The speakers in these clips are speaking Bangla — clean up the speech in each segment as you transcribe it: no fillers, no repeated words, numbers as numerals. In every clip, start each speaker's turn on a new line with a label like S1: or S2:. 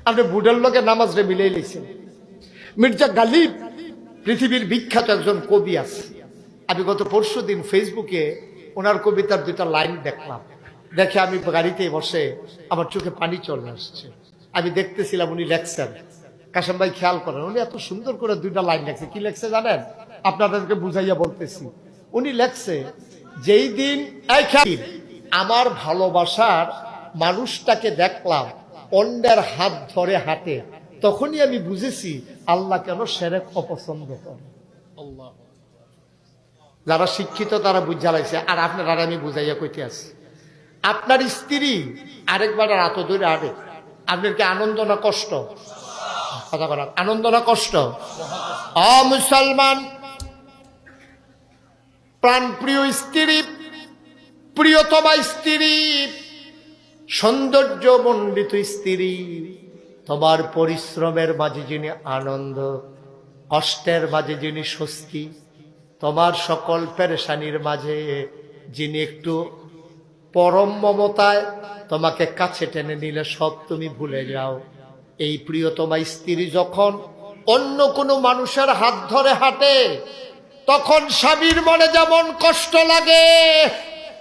S1: আপনি বুড়ার লোকে নামাজ রে মিলাই লিখছেন। মির্জা গালিব পৃথিবীর বিখ্যাত একজন কবি আছে। আমি গত পরশুদিন ফেসবুকে ওনার কবিতার 2টা লাইন দেখলাম। দেখে আমি গাড়িতে বসে আমার চোখে পানি চলে আসছে। আমি দেখতেছিলাম উনি লেখছেন। কাশেম ভাই খেয়াল করেন, উনি এত সুন্দর করে 2টা লাইন লেখছে। কি লেখছে জানেন? আপনাদেরকে বুঝাইয়া বলতেছি। উনি লেখছে, যেই দিন আমার ভালোবাসার মানুষটাকে দেখলাম অন্যের হাত ধরে হাঁটে, তখনই আমি বুঝেছি আল্লাহ কেন শিরক অপছন্দ করে। যারা শিক্ষিত তারা বুঝা লাগছে। আর আপনার আর আমি বুঝাইয়া কইতে আছি, আপনার স্ত্রী আরেকবার রাত ধরে আরে, আপনার কি আনন্দ না কষ্ট? কথা বলা, আনন্দ না কষ্ট? মুসলমান, প্রাণপ্রিয় স্ত্রী, প্রিয়তমা স্ত্রী, সৌন্দর্য মণ্ডিত স্ত্রী, তোমার পরিশ্রমের মাঝে যিনি আনন্দ, কষ্টের মাঝে যিনি স্বস্তি, তোমার সকল পেরেশানির মাঝে যিনি একটু পরম মমতায় তোমাকে কাছে টেনে নিলে সব তুমি ভুলে যাও, এই প্রিয়তমা স্ত্রী যখন অন্য কোনো মানুষের হাত ধরে হাঁটে, তখন স্বামীর মনে যেমন কষ্ট লাগে।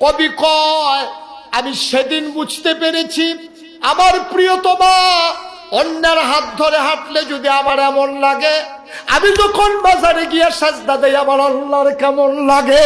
S1: কবি কয়, আমি সেদিন বুঝতে পেরেছি আমার প্রিয়তমা অন্যের হাত ধরে হাঁটলে যদি আমার এমন লাগে, আমি যখন বাজারে গিয়ে সাজদা দেই আমার আল্লাহর কেমন লাগে।